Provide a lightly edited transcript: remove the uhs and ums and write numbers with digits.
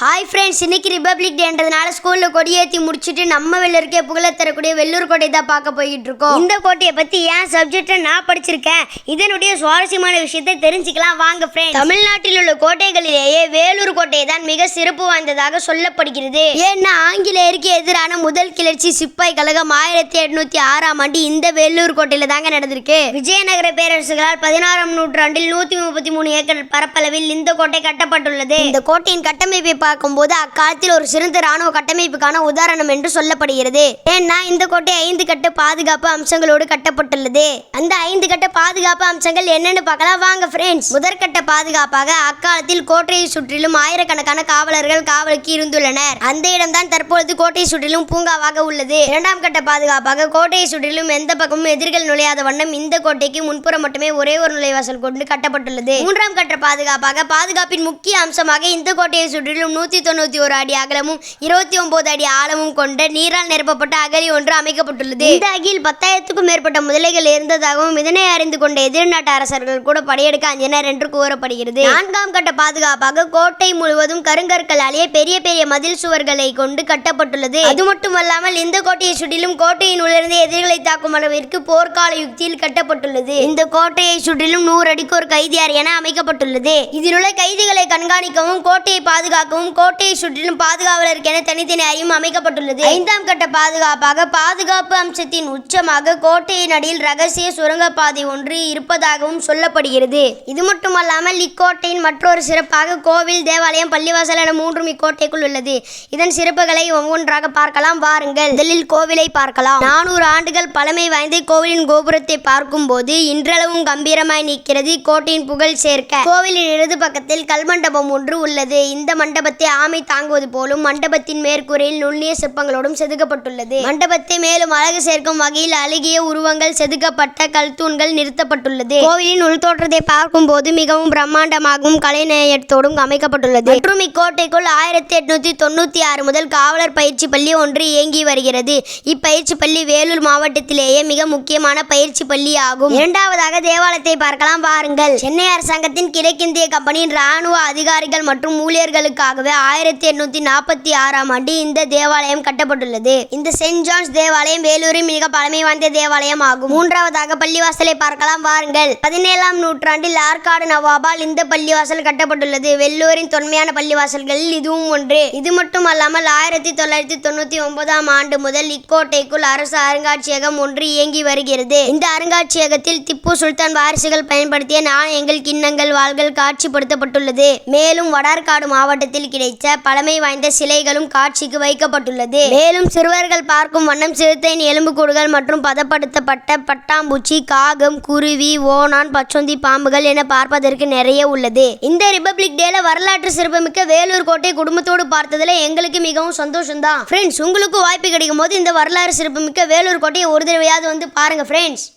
Hi friends, இன்னைக்கு republic டேன்றதுனால ஸ்கூலில் கொடியேற்றி முடிச்சுட்டு நம்ம வெள்ளருக்கே புகழ தரக்கூடிய வெள்ளூர் கோட்டை தான் பார்க்க போய்கிட்டு இருக்கோம். இந்த கோட்டையை பற்றி ஏன் சப்ஜெக்டை நான் படிச்சிருக்கேன், இதனுடைய சுவாரஸ்யமான விஷயத்தை தெரிஞ்சுக்கலாம் வாங்க ஃப்ரெண்ட்ஸ். தமிழ்நாட்டில் உள்ள கோட்டைகளிலேயே வேலூர் கோட்டை தான் மிக சிறப்பு வாய்ந்ததாக சொல்லப்படுகிறது. ஏன்னா ஆங்கிலேயருக்கு எதிரான முதல் கிளர்ச்சி சிப்பாய் கழகம் 1806ஆம் ஆண்டு இந்த வேலூர் கோட்டையில தாங்க நடந்திருக்கு. விஜயநகர பேரரசுகளால் 16ஆம் நூற்றாண்டில் 133 ஏக்கர் பரப்பளவில் இந்த கோட்டை கட்டப்பட்டுள்ளது. இந்த கோட்டையின் கட்டமைப்பை பார்க்கும்போது அக்காலத்தில் ஒரு சிறந்த ராணுவ கட்டமைப்புக்கான உதாரணம் என்று சொல்லப்படுகிறது. ஏன்னா இந்த கோட்டை 5 கட்ட பாதுகாப்பு அம்சங்களோடு கட்டப்பட்டுள்ளது. அந்த 5 கட்ட பாதுகாப்பு அம்சங்கள் என்னன்னு பார்க்கலாம் வாங்க ஃப்ரெண்ட்ஸ். முதற்கட்ட பாதுகாப்பாக அக்காலத்தில் கோட்டையை சுற்றிலும் ஆயிரக்கணக்கான காவலர்கள் காவலுக்கு இருந்துள்ளனர். அந்த இடம்தான் தற்பொழுது கோட்டையை சுற்றிலும் பூங்காவாக உள்ளது. இரண்டாம் கட்ட பாதுகாப்பாக கோட்டையை சுற்றிலும் எந்த பக்கமும் எதிரிகள் நுழையாத வண்ணம் இந்த கோட்டைக்கு முன்புறம் மட்டுமே ஒரே ஒரு நுழைவாசல் கொண்டு கட்டப்பட்டுள்ளது. மூன்றாம் கட்ட பாதுகாப்பாக பாதுகாப்பின் முக்கிய அம்சமாக இந்த கோட்டையை சுற்றிலும் 191 அடி அகலமும் 29 அடி ஆழமும் கொண்ட நீரால் நிரப்பப்பட்ட அகழி ஒன்று அமைக்கப்பட்டுள்ளது. இந்த அகில் 10,000க்கும் மேற்பட்ட முதலைகள் இருந்ததாகவும் இதனை அறிந்து கொண்ட எதிர்நாட்டு அரசர்கள் கூட படையெடுக்க அஞ்சினர் என்று கூறப்படுகிறது. நான்காம் கட்ட பாதுகாப்பாக கோட்டை முழுவதும் கருங்கற்களாலேயே பெரிய பெரிய மதில் சுவர்களை கொண்டு கட்டப்பட்டுள்ளது. அது மட்டுமல்லாமல் இந்த கோட்டையை சுற்றிலும் கோட்டையின் உள்ளிருந்து எதிரிகளை தாக்கும் அளவிற்கு போர்க்கால யுக்தியில் கட்டப்பட்டுள்ளது. இந்த கோட்டையை சுற்றிலும் 100 அடிக்கு ஒரு கைதி அறை என அமைக்கப்பட்டுள்ளது. இதில் உள்ள கைதிகளை கண்காணிக்கவும் கோட்டையை பாதுகாக்கவும் கோட்டையை சுற்றிலும் பாதுகாவலருக்கென தனித்தனி அறையும் அமைக்கப்பட்டுள்ளது. 5ஆம் கட்ட பாதுகாப்பாக பாதுகாப்பு அம்சத்தின் உச்சமாக கோட்டையின் அடியில் ரகசிய சுரங்கப்பாதை ஒன்று இருப்பதாகவும் சொல்லப்படுகிறது. இது மட்டுமல்லாமல் இக்கோட்டையின் மற்றொரு சிறப்பாக கோவில், தேவாலயம், பள்ளிவாசல் என மூன்றும் இக்கோட்டைக்குள் உள்ளது. இதன் சிறப்புகளை ஒவ்வொன்றாக பார்க்கலாம் வாருங்கள். முதலில் கோவிலை பார்க்கலாம். 400 ஆண்டுகள் பழமை வாய்ந்த கோவிலின் கோபுரத்தை பார்க்கும் போது இன்றளவும் கம்பீரமாய் நிற்கிறது கோட்டையின் புகழ் சேர்க்க. கோவிலின் இடது பக்கத்தில் கல்மண்டபம் ஒன்று உள்ளது. இந்த மண்டபத்தை ஆமை தாங்குவது போலும் மண்டபத்தின் மேற்கூரையில் நுண்ணிய சிற்பங்களோடும் செதுக்கப்பட்டுள்ளது. மண்டபத்தை மேலும் அழகு சேர்க்கும் வகையில் அழகிய உருவங்கள் செதுக்கப்பட்ட கல் தூண்கள் நிறுத்தப்பட்டுள்ளது. கோவிலின் உள்தோற்றத்தை பார்க்கும் போது மிகவும் பிரம்மாண்டமாகவும் கலைநயத்தோடும் அமைக்கப்பட்டுள்ளது. மற்றும் இக்கோட்டைக்குள் 1896 முதல் காவலர் பயிற்சி பள்ளி ஒன்று இயங்கி வருகிறது. இப்பயிற்சி பள்ளி வேலூர் மாவட்டத்திலேயே மிக முக்கியமான பயிற்சி பள்ளி ஆகும். இரண்டாவதாக தேவாலயத்தை பார்க்கலாம் வாருங்கள். சென்னை அரசாங்கத்தின் கிழக்கிந்திய கம்பெனியின் ராணுவ அதிகாரிகள் மற்றும் ஊழியர்களுக்காகவே 1846ஆம் ஆண்டு இந்த தேவாலயம் கட்டப்பட்டுள்ளது. இந்த செயின்ட் ஜான்ஸ் தேவாலயம் வேலூரின் மிக பழமை வாய்ந்த தேவாலயம் ஆகும். மூன்றாவதாக பள்ளிவாசலை பார்க்கலாம் வாருங்கள். 17ஆம் நூற்றாண்டில் ஆற்காடு நவாபால் இந்த பள்ளிவாசல் கட்டப்பட்டுள்ளது. வெள்ளூரின் தொன்மையான பள்ளிவாசல்களில் இதுவும் ஒன்று. இது மட்டுமல்லாமல் 1999ஆம் ஆண்டு முதல் இக்கோட்டைக்குள் அரசு அருங்காட்சியகம் ஒன்று இயங்கி வருகிறது. இந்த அருங்காட்சியகத்தில் திப்பு சுல்தான் வாரிசுகள் பயன்படுத்திய நாணயங்கள், கிண்ணங்கள், வாள்கள் காட்சிப்படுத்தப்பட்டுள்ளது. மேலும் வடார்காடு மாவட்டத்தில் கிடைத்த பழமை வாய்ந்த சிலைகளும் காட்சிக்கு வைக்கப்பட்டுள்ளது. மேலும் சிறுவர்கள் பார்க்கும் வண்ணம் சிறுத்தையின் எலும்புக்கூடுகள் மற்றும் பதப்படுத்தப்பட்ட பட்டாம்பூச்சி, காகம், குருவி, ஓணான், பச்சொந்தி பாம்புகள் என பார்ப்பதற்கு நிறைய உள்ளது. இந்த ரிபப்ளிக் டேல வரலாற்று சிறப்புமிக்க வேலூர் கோட்டை குடும்பத்தோடு பார்த்ததுல எங்களுக்கு மிகவும் சந்தோஷம் தான். ஃப்ரெண்ட்ஸ், உங்களுக்கு வாய்ப்பு கிடைக்கும் போது இந்த வரலாறு சிறப்புமிக்க வேலூர் கோட்டையை ஒரு தடவையாவது வந்து பாருங்க ஃப்ரெண்ட்ஸ்.